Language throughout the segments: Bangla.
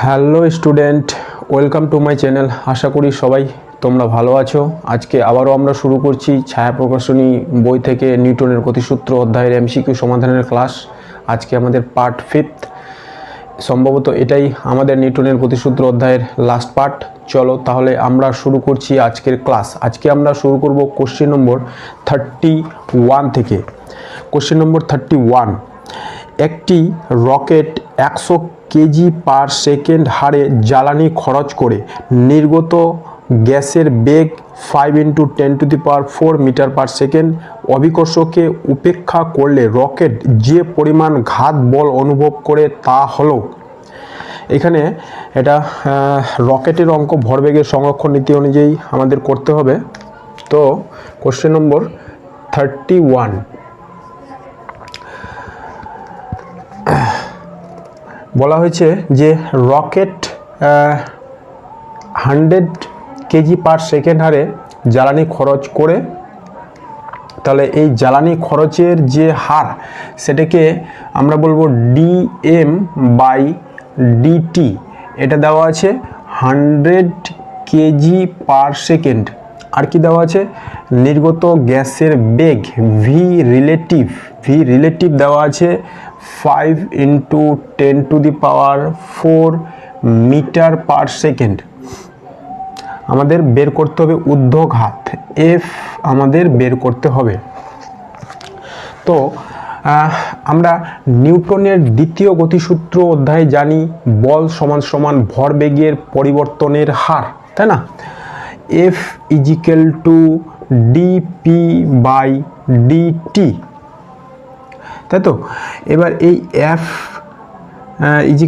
Hello student, welcome to my channel. আশা করি সবাই তোমরা ভালো আছো। আজকে আবারও আমরা শুরু করছি ছায়া প্রকাশনী বই থেকে নিউটনের গতিসূত্র অধ্যায়ের এমসিকিউ সমাধানের ক্লাস। আজকে আমাদের পার্ট 5, সম্ভবত এটাই আমাদের নিউটনের গতিসূত্র অধ্যায়ের লাস্ট পার্ট। চলো তাহলে আমরা শুরু করছি আজকের ক্লাস। আজকে আমরা শুরু করব কোশ্চেন নম্বর 31 থেকে। কোশ্চেন নম্বর 31, একটি রকেট 100 কেজি পার সেকেন্ড হারে জ্বালানি খরচ করে নির্গত গ্যাসের বেগ 5 × 10⁴ মিটার পার সেকেন্ড অভিকর্ষকে উপেক্ষা করলে রকেট যে পরিমাণ ঘাত বল অনুভব করে তা হলো। এখানে এটা রকেটের অঙ্ক ভরবেগের সংরক্ষণ নীতি অনুযায়ী আমাদের করতে হবে। তো কোশ্চেন নম্বর 31, বলা হয়েছে যে রকেট 100 কেজি পার সেকেন্ড হারে জ্বালানি খরচ করে, তাহলে এই জ্বালানি খরচের যে হার সেটাকে আমরা বলবো dm/dt। এটা দেওয়া আছে 100 কেজি পার সেকেন্ড। আর কি দেওয়া আছে? নির্গত গ্যাসের বেগ ভি রিলেটিভ দেওয়া আছে 5 × 10⁴ মিটার পার সেকেন্ড। আমাদের বের করতে হবে ঊর্ধ্বঘাত এফ, আমাদের বের করতে হবে। তো আমরা নিউটনের দ্বিতীয় গতিসূত্র অধ্যায়ে জানি বল সমান ভরবেগের পরিবর্তনের হার, তাই না? F = dp/dt, তাই তো? এবার এই F =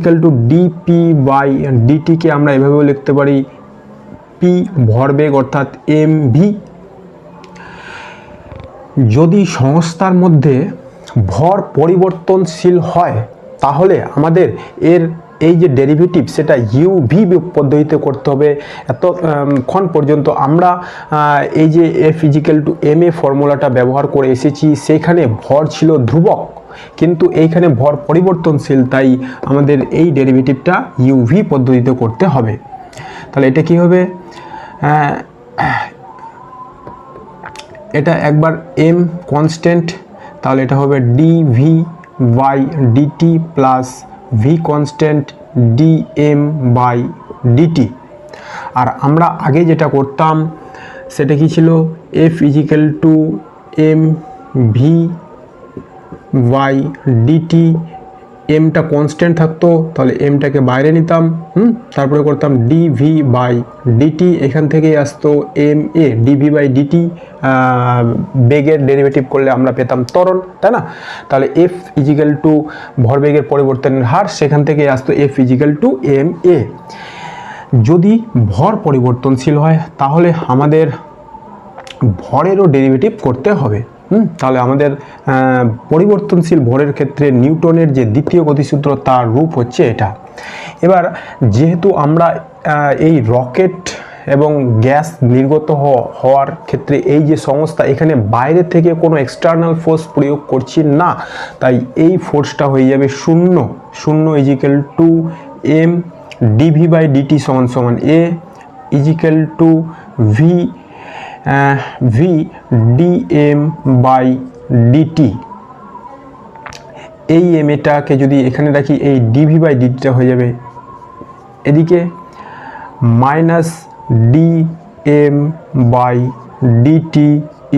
dp/dt কে আমরা এভাবেও লিখতে পারি p ভরবেগ অর্থাৎ mv। যদি সংস্থার মধ্যে ভর পরিবর্তনশীল হয় তাহলে আমাদের এই যে ডেরিভেটিভ সেটা ইউভি পদ্ধতিতে করতে হবে। এতক্ষণ পর্যন্ত আমরা এই যে F = ma ফর্মুলাটা ব্যবহার করে এসেছি, সেখানে ভর ছিল ধ্রুবক, কিন্তু এইখানে ভর পরিবর্তনশীল, তাই আমাদের এই ডেরিভেটিভটা ইউভি পদ্ধতিতে করতে হবে। তাহলে এটা কি হবে? এটা একবার m কনস্ট্যান্ট, তাহলে এটা হবে dv/dt plus v constant dm/dt। আর আমরা আগে যেটা করতাম সেটা কি ছিল? F = mv/dt, এমটা কনস্ট্যান্ট থাকতো, তাহলে এমটাকে বাইরে নিতাম, তারপরে করতাম dv/dt, এখান থেকেই আসতো ma। dv/dt বেগের ডেরিভেটিভ করলে আমরা পেতাম ত্বরণ, তাই না? তাহলে F = ভরবেগের পরিবর্তনের হার, সেখান থেকে আসতো F = ma। যদি ভর পরিবর্তনশীল হয় তাহলে আমাদের ভরেরও ডেরিভেটিভ করতে হবে। তাহলে আমাদের পরিবর্তনশীল ভরের ক্ষেত্রে নিউটনের যে দ্বিতীয় গতিসূত্র তার রূপ হচ্ছে এটা। এবার যেহেতু আমরা এই রকেট এবং গ্যাস নির্গত হওয়ার ক্ষেত্রে এই যে সংস্থা, এখানে বাইরে থেকে কোনো এক্সটার্নাল ফোর্স প্রয়োগ করছি না, তাই এই ফোর্সটা হয়ে যাবে 0 = m dv/dt = a = v dm/dt। এই এটাকে যদি এখানে রাখি, এই dv/dt হয়ে যাবে এদিকে মাইনাস dm/dt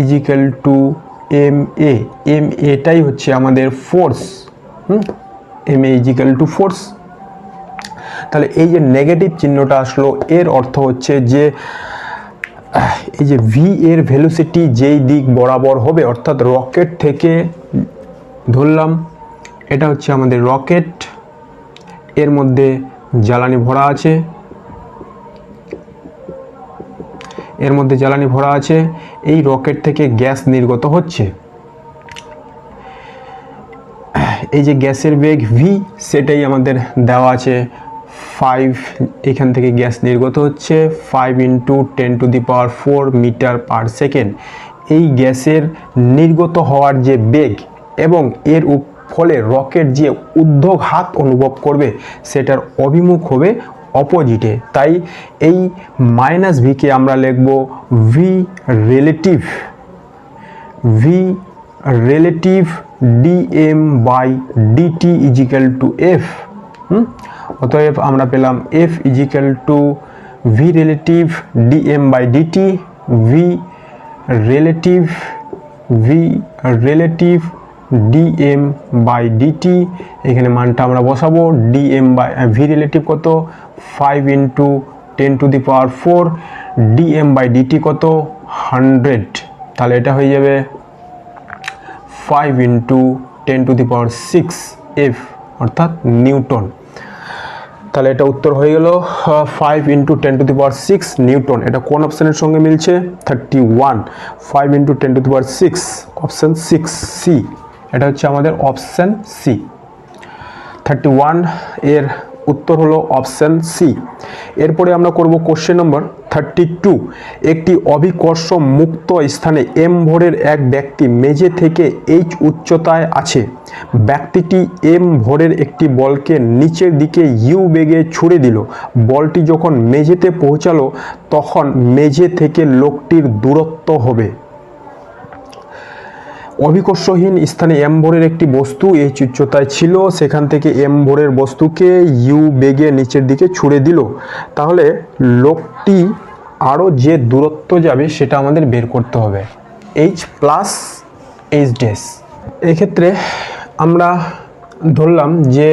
= ma। এটাই হচ্ছে আমাদের ফোর্স, ma = ফোর্স। তাহলে এই যে নেগেটিভ চিহ্নটা আসলো, এর অর্থ হচ্ছে যে এই যে v এর ভেলোসিটি যেই দিক বরাবর হবে, অর্থাৎ রকেট থেকে ধরলাম এটা হচ্ছে আমাদের রকেট, এর মধ্যে জ্বালানি ভরা আছে, এই রকেট থেকে গ্যাস নির্গত হচ্ছে। এই যে গ্যাসের বেগ v, সেটাই আমাদের দেওয়া আছে 5, এখান থেকে গ্যাস নির্গত হচ্ছে 5 × 10⁴ মিটার পার সেকেন্ড। এই গ্যাসের নির্গত হওয়ার যে বেগ এবং এর ফলে রকেট যে ঊর্ধ্বঘাত অনুভব করবে সেটার অভিমুখ হবে অপোজিটে। তাই এই মাইনাস ভিকে আমরা লিখব v relative dm by dt equal to f. অতএব আমরা পেলাম f equal to v relative dm by dt, v relative dm by dt. এখানে মানটা আমরা বসাবো, ডিএম বাই ভি রিলেটিভ কত 5 × 10⁴, ডিএম বাই ডিটি কত 100, তাহলে এটা হয়ে যাবে 5 × 10⁶ এফ অর্থাৎ নিউটন। তাহলে এটা উত্তর হয়ে গেল 5 × 10⁶ নিউটন। এটা কোন অপশানের সঙ্গে মিলছে? 31। 5 × 10⁶, অপশান 6 সি। এটা হচ্ছে আমাদের অপশান সি। 31 এর উত্তর হলো অপশান সি। এরপরে আমরা করব কোশ্চেন নম্বর 32। একটি অভিকর্ষ মুক্ত স্থানে এম ভরের এক ব্যক্তি মেঝে থেকে এইচ উচ্চতায় আছে। ব্যক্তিটি এম ভরের একটি বলকে নিচের দিকে ইউ বেগে ছুড়ে দিল। বলটি যখন মেঝেতে পৌঁছালো তখন মেঝে থেকে লোকটির দূরত্ব হবে। অভিকর্ষহীন স্থানে এম ভরের একটি বস্তু এইচ উচ্চতায় ছিল, সেখান থেকে এম ভরের বস্তুকে ইউ বেগে নিচের দিকে ছুড়ে দিল। তাহলে লোকটি আরও যে দূরত্ব যাবে সেটা আমাদের বের করতে হবে, এইচ প্লাস এইচ ড্যাশ। এক্ষেত্রে আমরা ধরলাম যে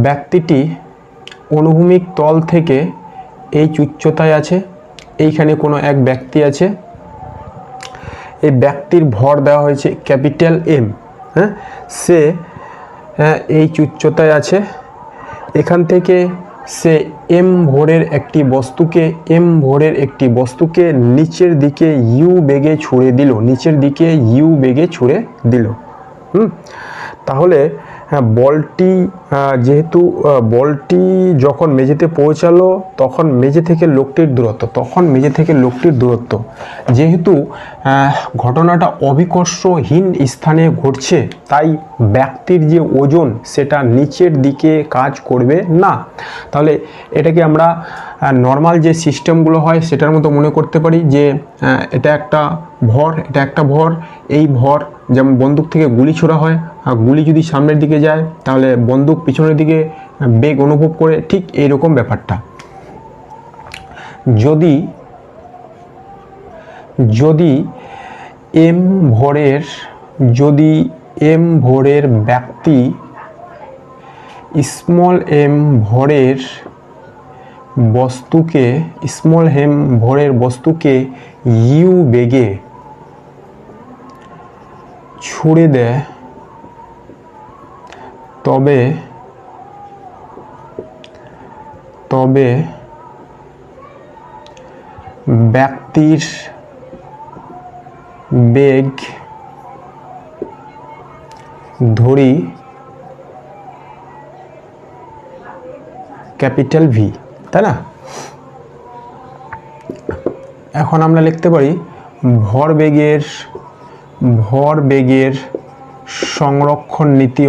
ব্যক্তিটি অনুভূমিক তল থেকে এইচ উচ্চতায় আছে, এইখানে কোনো এক ব্যক্তি আছে, এই ব্যক্তির ভর দেওয়া হয়েছে ক্যাপিটাল এম। সে এইচ উচ্চতায় আছে, এখান থেকে সে এম ভরের একটি বস্তুকে নিচের দিকে ইউ বেগে ছুড়ে দিল। তাহলে বলটি যখন মেঝেতে পৌঁছালো তখন মেঝে থেকে লোকটির দূরত্ব, যেহেতু ঘটনাটা অভিকর্ষহীন স্থানে ঘটছে তাই ব্যক্তির যে ওজন সেটা নিচের দিকে কাজ করবে না। তাহলে এটাকে আমরা নর্মাল যে সিস্টেমগুলো হয় সেটার মতো মনে করতে পারি যে এটা একটা ভর, এই ভর যেমন বন্দুক থেকে গুলি ছোড়া হয়, গুলি যদি সামনের দিকে যায় তাহলে বন্দুক পিছনের দিকে বেগ অনুভব করে, ঠিক এইরকম ব্যাপারটা। যদি এম ভরের ব্যক্তি স্মল এম ভরের বস্তুকে ইউ বেগে ছুড়ে দেয় তবে ব্যক্তির বেগ ধরি ক্যাপিটাল ভি, তাই না? এখন আমরা লিখতে পারি ভরবেগের সংরক্ষণ নীতি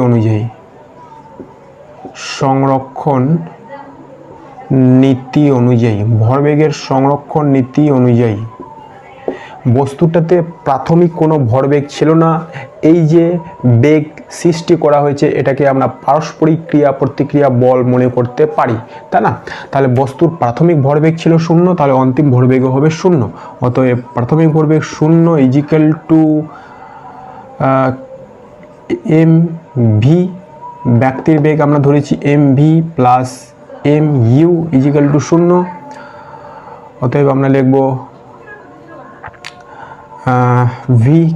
অনুযায়ী বস্তুটাতে প্রাথমিক কোনো ভরবেগ ছিল না, এই যে বেগ সৃষ্টি করা হয়েছে এটাকে আমরা পারস্পরিক ক্রিয়া প্রতিক্রিয়া বল মনে করতে পারি, তাই না? তাহলে বস্তুর প্রাথমিক ভরবেগ ছিল 0, তাহলে অন্তিম ভরবেগও হবে 0। অতএব প্রাথমিক ভরবেগ 0 ইজিক্যাল টু এম ভি, ব্যক্তির বেগ আমরা ধরেছি m v plus m u equal to 0। অতএব আমরা লিখব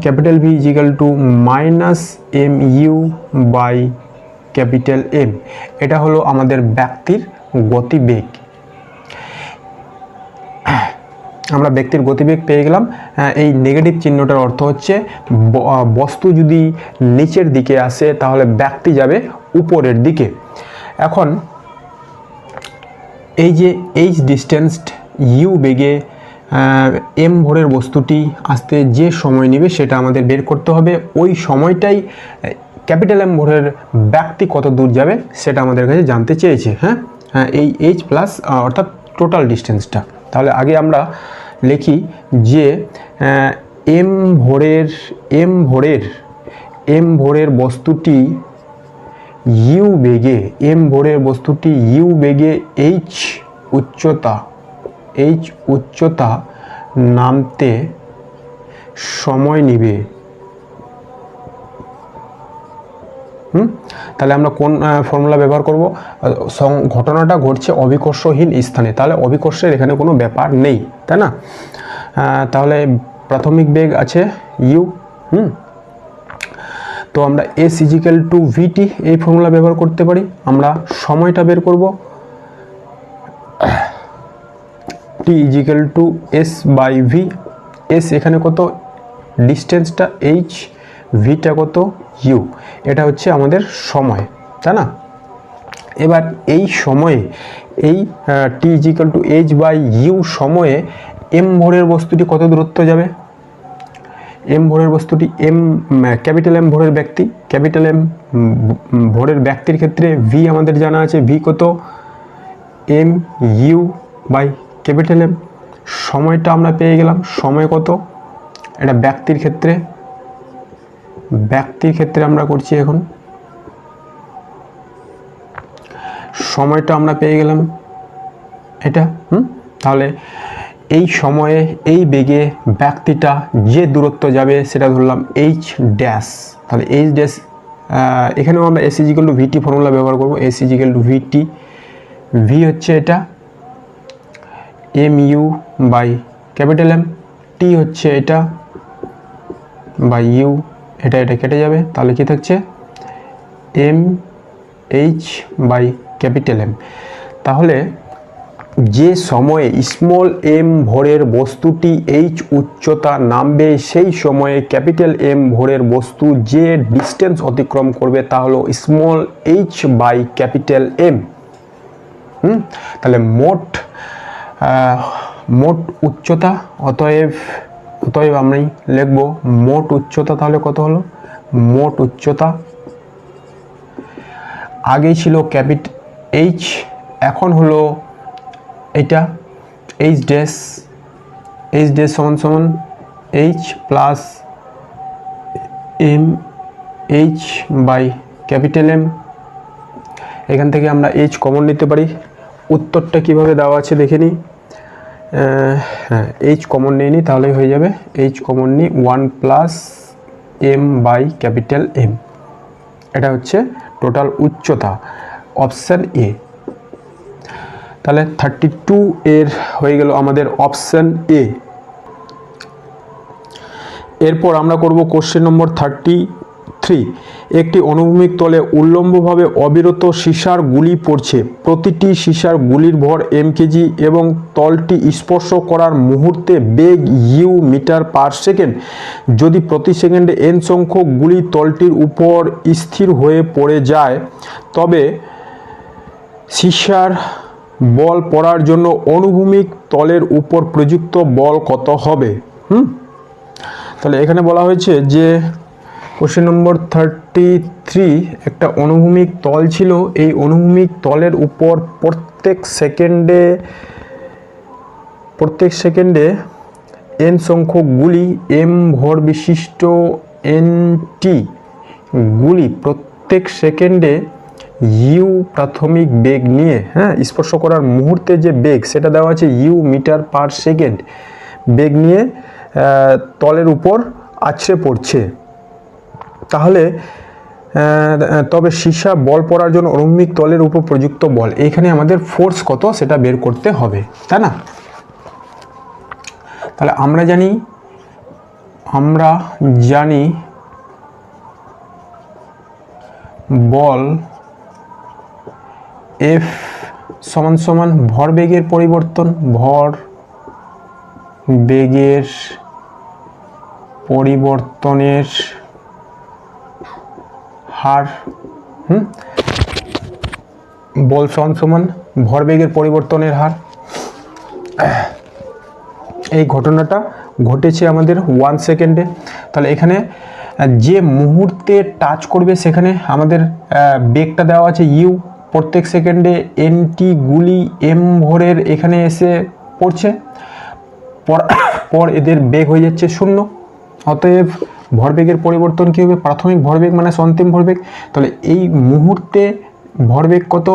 capital v equal to minus m u by capital m. এটা হলো আমাদের ব্যক্তির গতিবেগ। আমরা ব্যক্তির গতিবেগ পেয়ে গেলাম। এই নেগেটিভ চিহ্নটার অর্থ হচ্ছে বস্তু যদি নিচের দিকে আসে তাহলে ব্যক্তি যাবে উপরের দিকে। এখন এই যে এইচ ডিস্টেন্সড ইউ বেগে এম ভরের বস্তুটি আসতে যে সময় নেবে সেটা আমাদের বের করতে হবে। ওই সময়টাই ক্যাপিটাল এম ভরের ব্যক্তি কত দূর যাবে সেটা আমাদের কাছে জানতে চেয়েছে। হ্যাঁ হ্যাঁ, এই এইচ প্লাস অর্থাৎ টোটাল ডিস্টেন্সটা। তাহলে আগে আমরা লিখি যে এম ভরের বস্তুটি ইউ বেগে, ইউ বেগে এইচ উচ্চতা নামতে সময় নিবে। তাহলে আমরা কোন ফর্মুলা ব্যবহার করব? ঘটনাটা ঘটছে অভিকর্ষহীন স্থানে, তাহলে অভিকর্ষের এখানে কোনো ব্যাপার নেই, তাই না? তাহলে প্রাথমিক বেগ আছে ইউ। তো আমরা এস ইজিক্যাল টু ভিটি এই ফর্মুলা ব্যবহার করতে পারি। আমরা সময়টা বের করব, t equal to s by v. S এখানে কত, ডিস্টেন্সটা এইচ, ভিটা কত, ইউ। এটা হচ্ছে আমাদের সময়, তাই না? এবার এই সময়ে এই t equal to h by u সময়ে এম ভরের বস্তুটি কত দূরত্ব যাবে? এম ভরের বস্তুটি ক্যাপিটাল এম ভরের ব্যক্তি, ক্যাপিটাল এম ভরের ব্যক্তির ক্ষেত্রে ভি আমাদের জানা আছে, ভি কত, m u by capital m. সময়টা আমরা পেয়ে গেলাম, সময় কত, এটা ব্যক্তির ক্ষেত্রে আমরা করছি এখন। সময়টা আমরা পেয়ে গেলাম এটা। তাহলে এই সময়ে এই বেগে ব্যক্তিটা যে দূরত্ব যাবে সেটা ধরলাম এইচ ড্যাশ। তাহলে এইচ ড্যাশ এখানেও আমরা s equal to v t formula ব্যবহার করব। S equal to v t, v হচ্ছে এটা m u by capital m, t হচ্ছে এটা বাই ইউ, এটা কেটে যাবে, তাহলে কি থাকছে m h by capital m. তাহলে যে সময়ে স্মল এম ভরের বস্তুটি এইচ উচ্চতা নামবে সেই সময়ে ক্যাপিটাল এম ভরের বস্তু যে ডিস্টেন্স অতিক্রম করবে তা হলো small h by capital m. তাহলে মোট উচ্চতা, অতএব আমি লিখব মোট উচ্চতা। তাহলে কত হলো মোট উচ্চতা? আগেই ছিল এইচ, এখন হলো এটা এইচ ড্যাশ সমান h plus m h by capital m. এখান থেকে আমরা এইচ কমন নিতে পারি। উত্তরটা কিভাবে দেওয়া আছে দেখে নিই। হ্যাঁ, এইচ কমন নিয়ে নিই, তাহলেই হয়ে যাবে। এইচ কমন নিই, 1 plus m by capital m. এটা হচ্ছে টোটাল উচ্চতা, অপশান এ। তাহলে 32 এর হয়ে গেল আমাদের অপশান এ। এরপর আমরা করব কোশ্চেন নম্বর 33। একটি অনুভূমিক তলে উল্লম্বভাবে অবিরত সীসার গুলি পড়ছে। প্রতিটি সীসার গুলির ভর এম কেজি এবং তলটি স্পর্শ করার মুহূর্তে বেগ ইউ মিটার পার সেকেন্ড। যদি প্রতি সেকেন্ডে এন সংখ্যক গুলি তলটির উপর স্থির হয়ে পড়ে যায় তবে সীসার বল পড়ার জন্য অনুভূমিক তলের উপর প্রযুক্ত বল কত হবে? তাহলে এখানে বলা হয়েছে যে কোশ্চেন নম্বর 33 একটা অনুভূমিক তল ছিল। এই অনুভূমিক তলের উপর প্রত্যেক সেকেন্ডে এন সংখ্যক গুলি এম ভর বিশিষ্ট এনটি গুলি প্রত্যেক সেকেন্ডে ইউ প্রাথমিক বেগ নিয়ে, স্পর্শ করার মুহূর্তে যে বেগ সেটা দেওয়া আছে ইউ মিটার পার সেকেন্ড, বেগ নিয়ে তলের উপর আছড়ে পড়ছে। তাহলে তবে সীসা বল পড়ার জন্য অনুভূমিক তলের উপর প্রযুক্ত বল, এইখানে আমাদের ফোর্স কত সেটা বের করতে হবে, তাই না? তাহলে আমরা জানি বল এফ সমান ভরবেগের পরিবর্তনের হার। বল সমান ভরবেগের পরিবর্তনের হার। এই ঘটনাটা ঘটেছে আমাদের 1 সেকেন্ডে। তাহলে এখানে যে মুহূর্তে টাচ করবে সেখানে আমাদের বেগটা দেওয়া আছে ইউ, প্রত্যেক সেকেন্ডে এনটি গুলি এম ভরের এখানে এসে পড়ছে, পর এদের বেগ হয়ে যাচ্ছে 0। অতএব ভরবেগের পরিবর্তন কী হবে, প্রাথমিক ভরবেগ মানে অন্তিম ভরবেগ। তাহলে এই মুহূর্তে ভরবেগ কত,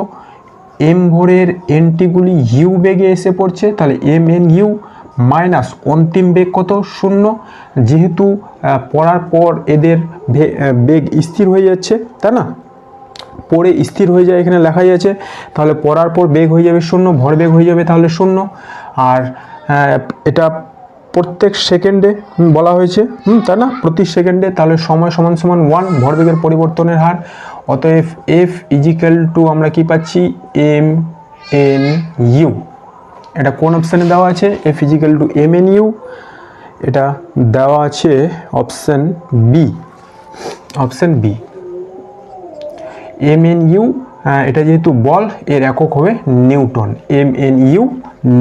এম ভরের এনটিগুলি ইউ বেগে এসে পড়ছে, তাহলে এম এন ইউ মাইনাস অন্তিম বেগ কত 0। যেহেতু পড়ার পর এদের বেগ স্থির হয়ে যাচ্ছে, তাই না, পড়ে স্থির হয়ে যায় এখানে লেখাই আছে, তাহলে পড়ার পর বেগ হয়ে যাবে 0, ভরবেগ হয়ে যাবে তাহলে 0। আর এটা প্রত্যেক সেকেন্ডে বলা হয়েছে, তাই না, প্রতি সেকেন্ডে, তাহলে সময় সমান সমান 1, ভরবেগের পরিবর্তনের হার। অতএব এফ ইজিক্যাল টু আমরা কি পাচ্ছি, এম এন ইউ। এটা কোন অপশানে দেওয়া আছে, f equal to m n u, এটা দেওয়া আছে option b, option b. M n u, এটা যেহেতু বল, এর একক হবে newton, m n u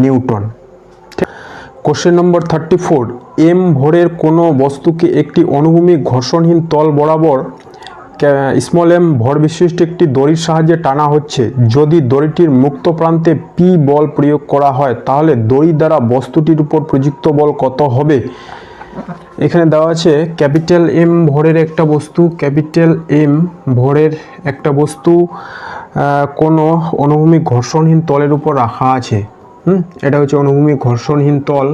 newton. Question number 34, m ভরের কোনো বস্তুকে একটি অনুভূমিক ঘর্ষণহীন তল বরাবর স্মল এম ভর বিশিষ্ট একটি দড়ির সাহায্যে টানা হচ্ছে। যদি দড়িটির মুক্ত প্রান্তে পি বল প্রয়োগ করা হয় তাহলে দড়ি দ্বারা বস্তুটির উপর প্রযুক্ত বল কত হবে। এখানে দেওয়া আছে ক্যাপিটাল এম ভরের একটা বস্তু, ক্যাপিটাল এম ভরের একটা বস্তু কোনো অনুভূমিক ঘর্ষণহীন তলের উপর রাখা আছে। এটা হচ্ছে অনুভূমিক ঘর্ষণহীন তল।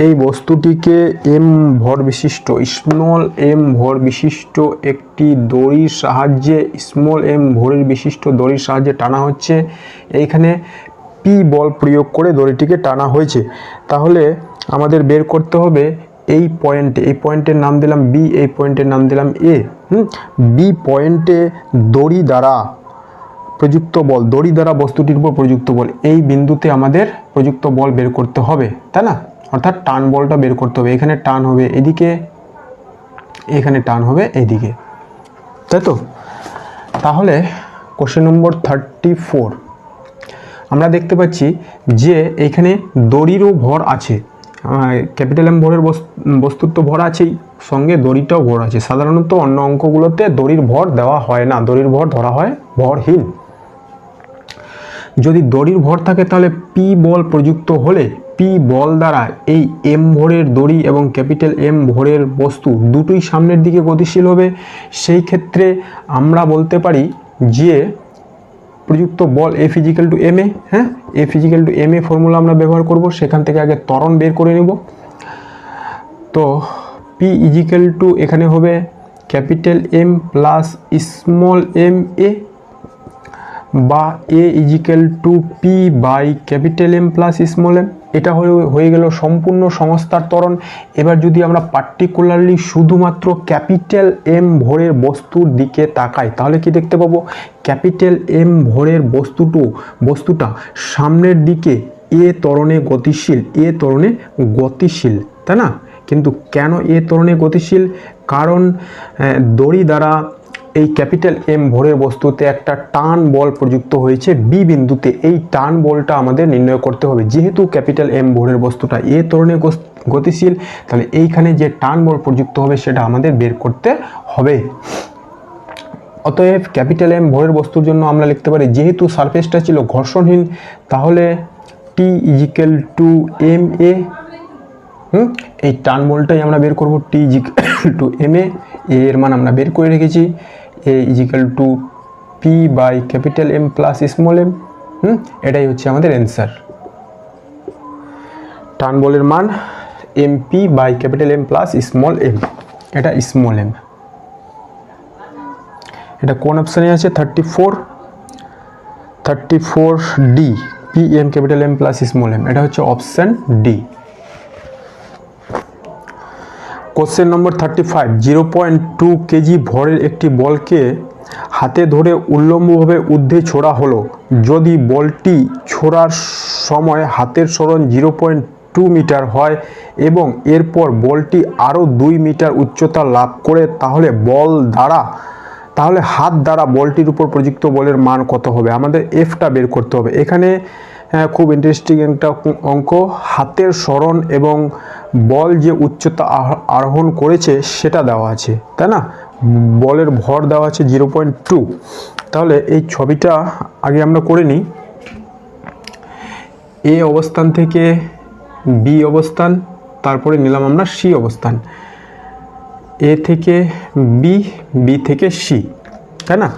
এই বস্তুটিকে এম ভর বিশিষ্ট, স্মল এম ভর বিশিষ্ট একটি দড়ির সাহায্যে, স্মল এম ভরের বিশিষ্ট দড়ির সাহায্যে টানা হচ্ছে। এইখানে পি বল প্রয়োগ করে দড়িটিকে টানা হয়েছে। তাহলে আমাদের বের করতে হবে এই পয়েন্টে, এই পয়েন্টের নাম দিলাম বি, এই পয়েন্টের নাম দিলাম এ। বি পয়েন্টে দড়ি দ্বারা প্রযুক্ত বল, দড়ি দ্বারা বস্তুটির উপর প্রযুক্ত বল, এই বিন্দুতে আমাদের প্রযুক্ত বল বের করতে হবে, তাই না, অর্থাৎ টান বলটা বের করতে হবে। এখানে টান হবে এদিকে, এখানে টান হবে এদিকে, তাই তো। তাহলে কোশ্চেন নম্বর 34, আমরা দেখতে পাচ্ছি যে এইখানে দড়িরও ভর আছে, ক্যাপিটাল এম ভরের বস্তুর তো ভর আছেই, সঙ্গে দড়িটাও ভর আছে। সাধারণত অন্য অঙ্কগুলোতে দড়ির ভর দেওয়া হয় না, দড়ির ভর ধরা হয় ভরহীন। যদি দড়ির ভর থাকে তাহলে পি বল প্রযুক্ত হলে পি বল দ্বারা এই এম ভরের দড়ি এবং ক্যাপিটাল এম ভরের বস্তু দুটোই সামনের দিকে গতিশীল হবে। সেই ক্ষেত্রে আমরা বলতে পারি যে প্রযুক্ত বল F equal to m A, F equal to m A formula আমরা ব্যবহার করব। সেখান থেকে আগে ত্বরণ বের করে নেব। তো পি ইজিক্যাল টু এখানে হবে capital m plus small m a, বা a equal to p by capital m plus small m. এটা হয়ে গেল সম্পূর্ণ সংস্থার ত্বরণ। এবার যদি আমরা পার্টিকুলারলি শুধুমাত্র ক্যাপিটাল এম ভরের বস্তুর দিকে তাকাই তাহলে কি দেখতে পাবো, ক্যাপিটাল এম ভরের বস্তুটা সামনের দিকে এ ত্বরণে গতিশীল, এ ত্বরণে গতিশীল, তাই না। কিন্তু কেন এ ত্বরণে গতিশীল, কারণ দড়ি দ্বারা এই ক্যাপিটাল এম ভরের বস্তুতে একটা টান বল প্রযুক্ত হয়েছে বি বিন্দুতে। এই টান বলটা আমাদের নির্ণয় করতে হবে। যেহেতু ক্যাপিটাল এম ভরের বস্তুটা এ ত্বরণে গতিশীল, তাহলে এইখানে যে টান বল প্রযুক্ত হবে সেটা আমাদের বের করতে হবে। অতএব ক্যাপিটাল এম ভরের বস্তুর জন্য আমরা লিখতে পারি, যেহেতু সারফেসটা ছিল ঘর্ষণহীন, তাহলে t equal to m a, এই টান বলটাই আমরা বের করব, t equal to m a, এর মান আমরা বের করে রেখেছি, a equal to p by capital m plus small m. এটাই হচ্ছে আমাদের অ্যান্সার। টান বলের মান m p by capital m plus small m, এটা স্মল এম। এটা কোন অপশানে আছে, 34 d, p m capital m plus small m, এটা হচ্ছে অপশান ডি। কোশ্চেন নম্বর 35, 0.2 কেজি ভরের একটি বলকে হাতে ধরে উল্লম্বভাবে ঊর্ধ্বে ছোড়া হলো। যদি বলটি ছোড়ার সময় হাতের সরণ 0.2 মিটার হয় এবং এরপর বলটি আরও 2 মিটার উচ্চতা লাভ করে তাহলে হাত দ্বারা বলটির উপর প্রযুক্ত বলের মান কত হবে। আমাদের এফটা বের করতে হবে। এখানে খুব ইন্টারেস্টিং একটা অঙ্ক, হাতের সরণ এবং বল যে উচ্চতা আরোহণ করেছে সেটা দেওয়া আছে, তাই না? বলের ভর দেওয়া আছে 0.2। তাহলে এই ছবিটা আগে আমরা করে নিই। এ অবস্থান থেকে বি অবস্থান, তারপরে নিলাম আমরা সি অবস্থান। এ থেকে বি, বি থেকে সি, তাই না?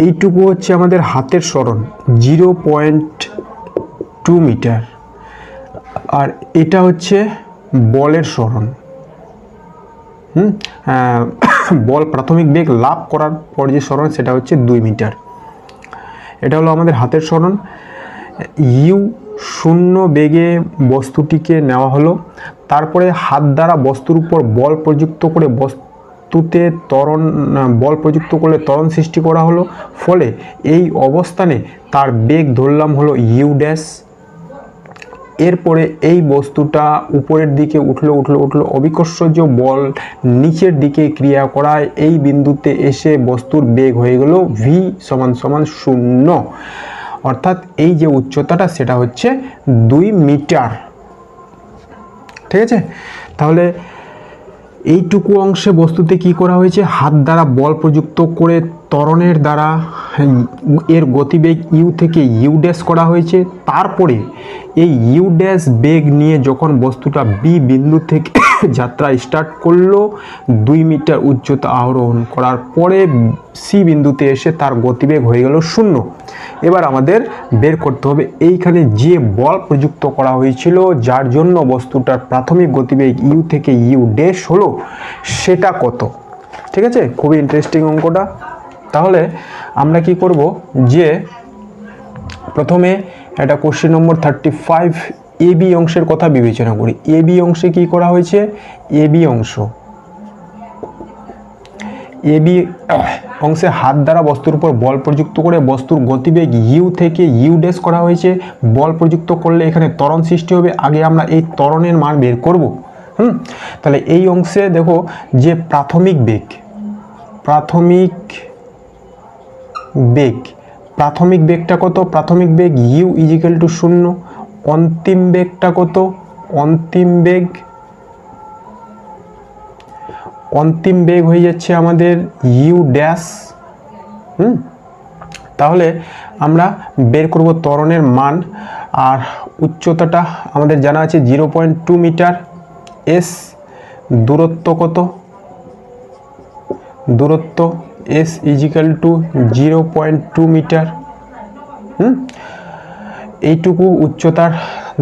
এইটুকু হচ্ছে আমাদের হাতের সরণ 0.2 মিটার, আর এটা হচ্ছে বলের সরণ। বল প্রাথমিক বেগ লাভ করার পর যে সরণ সেটা হচ্ছে 2 মিটার। এটা হলো আমাদের হাতের সরণ। ইউ শূন্য বেগে বস্তুটিকে নেওয়া হলো, তারপরে হাত দ্বারা বস্তুর উপর বল প্রযুক্ত করে বস্তুতে বল প্রযুক্ত করলে ত্বরণ সৃষ্টি করা হলো। ফলে এই অবস্থানে তার বেগ ধরলাম হলো ইউ ড্যাশ। এরপরে এই বস্তুটা উপরের দিকে উঠলো, অভিকর্ষজ বল নিচের দিকে ক্রিয়া করায় এই বিন্দুতে এসে বস্তুর বেগ হয়ে গেল ভি সমান সমান 0। অর্থাৎ এই যে উচ্চতাটা সেটা হচ্ছে 2 মিটার। ঠিক আছে? তাহলে এইটুকু অংশে বস্তুতে কি করা হয়েছে, হাত দ্বারা বল প্রযুক্ত করে ত্বরণের দ্বারা এর গতিবেগ ইউ থেকে ইউ ড্যাশ করা হয়েছে। তারপরে এই ইউ ড্যাশ বেগ নিয়ে যখন বস্তুটা বি বিন্দু থেকে যাত্রা স্টার্ট করলো, 2 মিটার উচ্চতা আরোহণ করার পরে সি বিন্দুতে এসে তার গতিবেগ হয়ে গেল 0। এবার আমাদের বের করতে হবে এইখানে যে বল প্রযুক্ত করা হয়েছিল, যার জন্য বস্তুটার প্রাথমিক গতিবেগ ইউ থেকে ইউ ড্যাশ হলো, সেটা কত। ঠিক আছে? খুবই ইন্টারেস্টিং অঙ্কটা। তাহলে আমরা কি করব, যে প্রথমে এটা কোশ্চেন নম্বর 35 এ বি অংশের কথা বিবেচনা করি। এ বি অংশে কি করা হয়েছে, এ বি অংশে হাত দ্বারা বস্তুর উপর বল প্রযুক্ত করে বস্তুর গতিবেগ ইউ থেকে ইউ ড্যাশ করা হয়েছে। বল প্রযুক্ত করলে এখানে ত্বরণ সৃষ্টি হবে। আগে আমরা এই ত্বরণের মান বের করব। তাহলে এই অংশে দেখো যে প্রাথমিক বেগটা কত, প্রাথমিক বেগ ইউ ইজিক্যাল টু 0। অন্তিম বেগটা কত, অন্তিম বেগ হয়ে যাচ্ছে আমাদের ইউ ড্যাশ। তাহলে আমরা বের করব ত্বরণের মান। আর উচ্চতাটা আমাদের জানা আছে 0.2 মিটার। এস দূরত্ব কত, দূরত্ব এস ইজিক্যাল টু 0.2 মিটার। এইটুকু উচ্চতার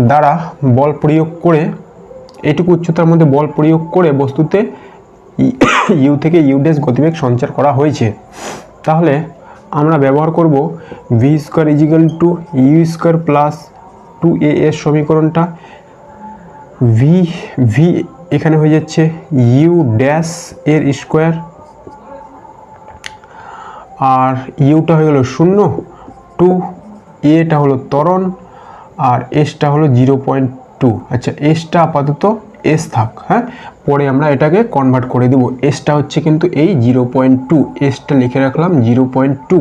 দ্বারা বল প্রয়োগ করে, এইটুকু উচ্চতার মধ্যে বল প্রয়োগ করে বস্তুতে ইউ থেকে ইউ ড্যাশ গতিবেগ সঞ্চার করা হয়েছে। তাহলে আমরা ব্যবহার করব v square equal to u square plus 2a এর সমীকরণটা। ভি এখানে হয়ে যাচ্ছে ইউ ড্যাশ এর স্কোয়ার, আর ইউটা হয়ে গেল 0, 2 এটা হলো ত্বরণ, আর এসটা হলো 0.2। আচ্ছা, এসটা আপাতত এস থাক, হ্যাঁ, পরে আমরা এটাকে কনভার্ট করে দেব। এসটা হচ্ছে কিন্তু এই 0.2, এসটা লিখে রাখলাম 0.2।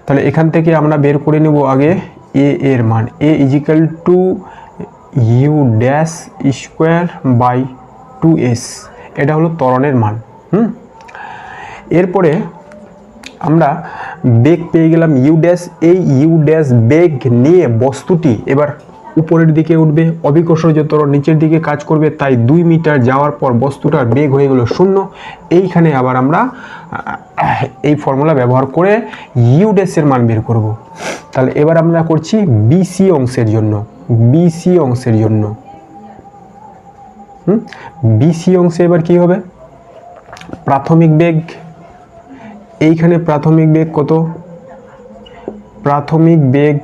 তাহলে এখান থেকে আমরা বের করে নেব আগে এ এর মান। A equal to u dash square by 2s, এটা হলো ত্বরণের মান। এরপরে আমরা বেগ পেয়ে গেলাম ইউ ড্যাশ। এই ইউ ড্যাশ বেগ নিয়ে বস্তুটি এবার উপরের দিকে উঠবে, অভিকর্ষজ ত্বরণ নিচের দিকে কাজ করবে, তাই 2 মিটার যাওয়ার পর বস্তুটার বেগ হয়ে গেল 0। এইখানে আবার আমরা এই ফর্মুলা ব্যবহার করে ইউ ড্যাশের মান বের করব। তাহলে এবার আমরা করছি বিসি অংশের জন্য। বিসি অংশে এবার কি হবে, প্রাথমিক বেগ, এইখানে প্রাথমিক বেগ কত, প্রাথমিক বেগ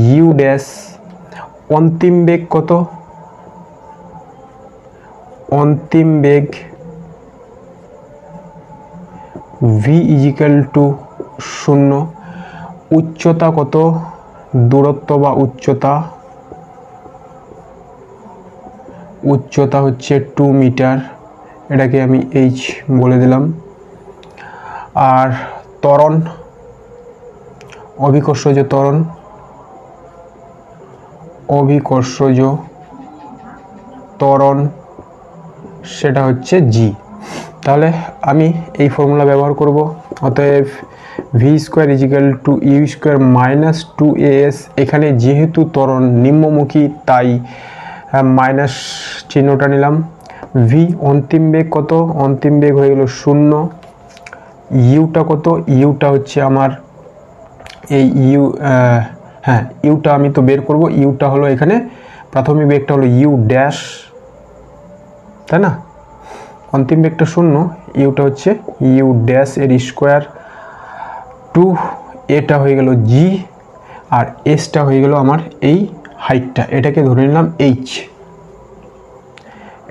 ইউ ড্যাশ। অন্তিম বেগ কত, অন্তিম বেগ ভি ইজিক্যাল টু 0। উচ্চতা কত, দূরত্ব বা উচ্চতা হচ্ছে 2 মিটার, এটাকে আমি এইচ বলে দিলাম। আর ত্বরণ, অভিকর্ষজ ত্বরণ অভিকর্ষজ ত্বরণ সেটা হচ্ছে জি। তাহলে আমি এই ফর্মুলা ব্যবহার করব। অতএব v square equal to u square minus 2as, এখানে যেহেতু ত্বরণ নিম্নমুখী তাই মাইনাস চিহ্নটা নিলাম। ভি অন্তিম বেগ কত? অন্তিম বেগ হয়ে গেল 0। ইউটা কত? ইউটা হচ্ছে আমার এই ইউ, হ্যাঁ ইউটা আমি তো বের করব। ইউটা হলো এখানে প্রাথমিক বেগটা হলো ইউ ড্যাশ, তাই না? অন্তিম বেগটা 0, ইউটা হচ্ছে ইউ ড্যাশ এর স্কোয়ার 2, এটা হয়ে গেল জি, আর এসটা হয়ে গেল আমার এই হাইটটা, এটাকে ধরে নিলাম এইচ,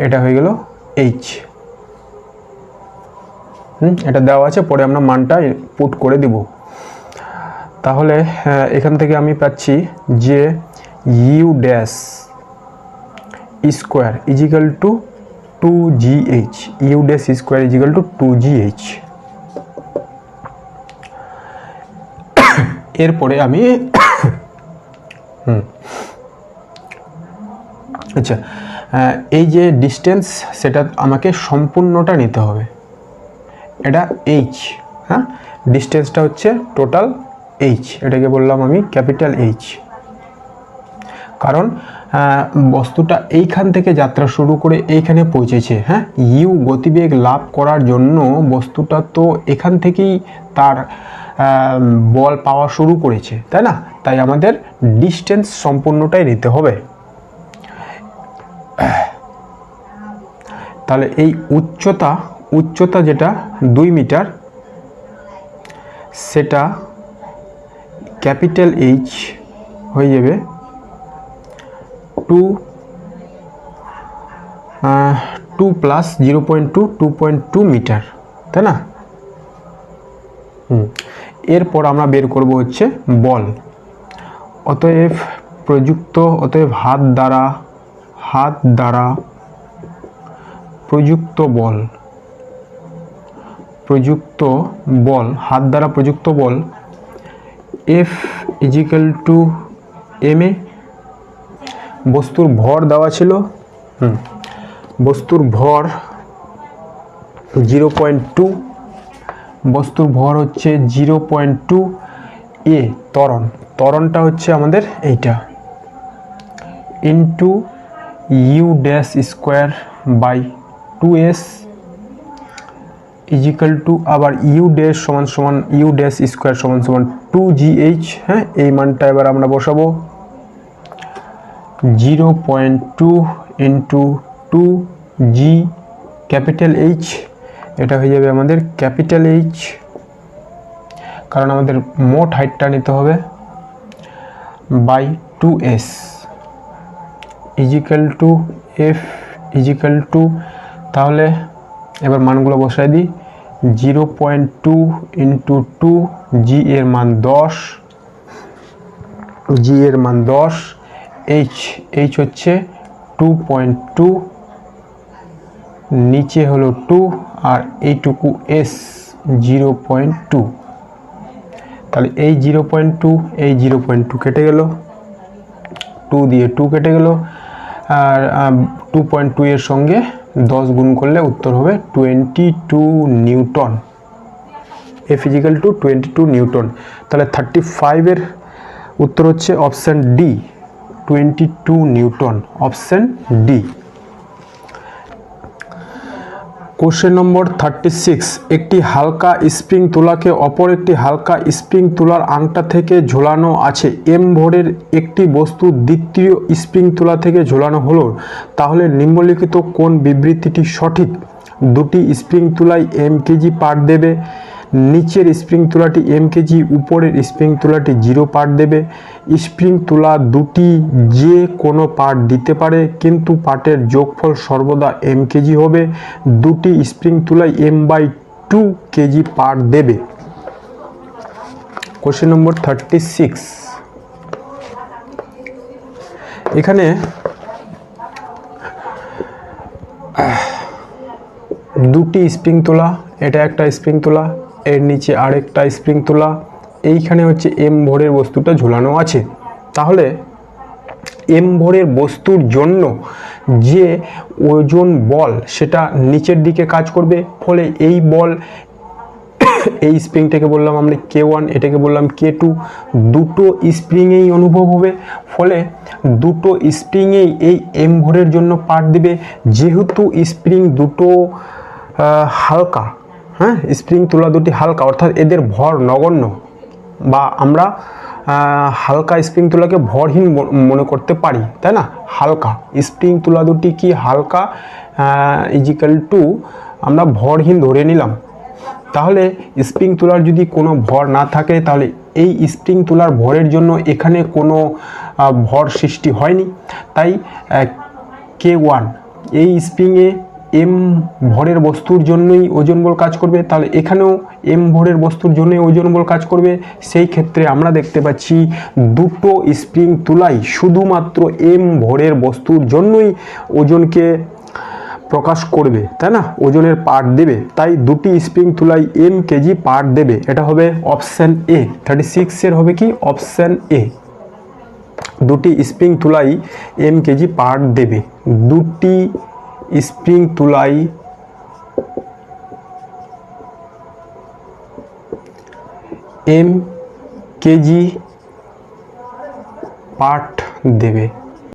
এটা হয়ে গেল এইচ। এটা দেওয়া আছে, পরে আমরা মানটা পুট করে দিব। তাহলে এখান থেকে আমি পাচ্ছি যে u dash square equal to 2gh, u dash square equal to 2gh। এরপরে আমি আচ্ছা, এই যে ডিস্টেন্স সেটা আমাকে সম্পূর্ণটা নিতে হবে। এটা এইচ, হ্যাঁ ডিস্টেন্সটা হচ্ছে টোটাল এইচ, এটাকে বললাম আমি ক্যাপিটাল এইচ। কারণ বস্তুটা এইখান থেকে যাত্রা শুরু করে এইখানে পৌঁছেছে, হ্যাঁ ইউ গতিবেগ লাভ করার জন্য বস্তুটা তো এখান থেকেই তার বল পাওয়া শুরু করেছে, তাই না? তাই আমাদের ডিস্টেন্স সম্পূর্ণটাই নিতে হবে। তাহলে এই উচ্চতা যেটা 2 মিটার, সেটা ক্যাপিটাল এইচ হয়ে যাবে 2 প্লাস 0.2, 2.2 মিটার, তাই না? এরপর আমরা বের করব হচ্ছে বল। অতএব হাত দ্বারা প্রযুক্ত বল এফ ইজিক্যাল টু এম এ। বস্তুর ভর দেওয়া ছিল, বস্তুর ভর 0.2, বস্তুর ভর হচ্ছে 0.2 এ। ত্বরণটা হচ্ছে আমাদের এইটা into u dash square by 2s equal to আবার ইউ ড্যাশ স্কোয়ার সমান 2gh। হ্যাঁ এই মানটা এবার আমরা বসাবো 0.2 ইন্টু 2g ক্যাপিটাল এইচ, এটা হয়ে যাবে আমাদের ক্যাপিটাল এইচ, কারণ আমাদের মোট হাইটটা নিতে হবে, by 2s equal to f equal to, তাহলে এবার মানগুলো বসাই দিই। 0.2 ইন্টু 2, জি এর মান 10, এইচ হচ্ছে 2.2, নিচে হলো 2 আর এইটুকু এস 0.2। তাহলে এই 0.2 এই 0.2 কেটে গেল, 2 দিয়ে 2 কেটে গেল, আর 2.2 এর সঙ্গে 10 গুণ করলে উত্তর হবে 22 newton. F equal to 22 newton. তাহলে 35 এর উত্তর হচ্ছে option d, 22 newton, option d. Question number 36, একটি হালকা স্প্রিং তুলাকে অপর একটি হালকা স্প্রিং তুলার আংটা থেকে ঝোলানো আছে। এম ভরের একটি বস্তু দ্বিতীয় স্প্রিং তুলা থেকে ঝোলানো হলো, তাহলে নিম্নলিখিত কোন বিবৃতিটি সঠিক? দুটি স্প্রিং তুলাই m কেজি পার্ট দেবে, নিচের স্প্রিং তুলাটি m কেজি, উপরের স্প্রিং তুলাটি 0 পার্ট দেবে। স্প্রিং তুলা দুটি যে কোনো পার্ট দিতে পারে, কিন্তু পার্টের যোগফল সর্বদা m কেজি হবে। দুটি স্প্রিং তুলাই m/2 কেজি পার্ট দেবে। কোশ্চেন নম্বর 36, এখানে দুটি স্প্রিং তুলা, এটা একটা স্প্রিং তুলা, এর নিচে আরেকটা স্প্রিং তুলা, এইখানে হচ্ছে m ভরের বস্তুটা ঝুলানো আছে। তাহলে এম ভরের বস্তুর জন্য যে ওজন বল সেটা নিচের দিকে কাজ করবে, ফলে এই বল এই স্প্রিংটাকে বললাম আমরা K1, এটাকে বললাম K2, দুটো স্প্রিংয়েই অনুভব হবে, ফলে দুটো স্প্রিংয়েই এই এম ভরের জন্য পার্ট দিবে। যেহেতু স্প্রিং দুটো হালকা, হ্যাঁ, স্প্রিং তুলা দুটি হালকা, অর্থাৎ এদের ভর নগণ্য, বা আমরা হালকা স্প্রিং তুলাকে ভরহীন মনে করতে পারি, তাই না? হালকা স্প্রিং তুলা দুটি কি হালকা ইজিক্যাল টু আমরা ভরহীন ধরে নিলাম। তাহলে স্প্রিং তুলার যদি কোনো ভর না থাকে, তাহলে এই স্প্রিং তুলার ভরের জন্য এখানে কোনো ভর সৃষ্টি হয়নি, তাই K1 এই স্প্রিংয়ে এম ভরের বস্তুর জন্যই ওজন বল কাজ করবে, তাহলে এখানেও এম ভরের বস্তুর জন্যই ওজন বল কাজ করবে। সেই ক্ষেত্রে আমরা দেখতে পাচ্ছি দুটো স্প্রিং তুলাই শুধুমাত্র এম ভরের বস্তুর জন্যই ওজনকে প্রকাশ করবে, তাই না? ওজনের পার্ট দেবে, তাই দুটি স্প্রিং তুলাই এম কেজি পার্ট দেবে। এটা হবে অপশান এ। 36 হবে কি অপশান এ, দুটি স্প্রিং তুলাই এম কেজি পার্ট দেবে। দুটি স্প্রিং তুলাই এম কেজি পার্ট দেবে।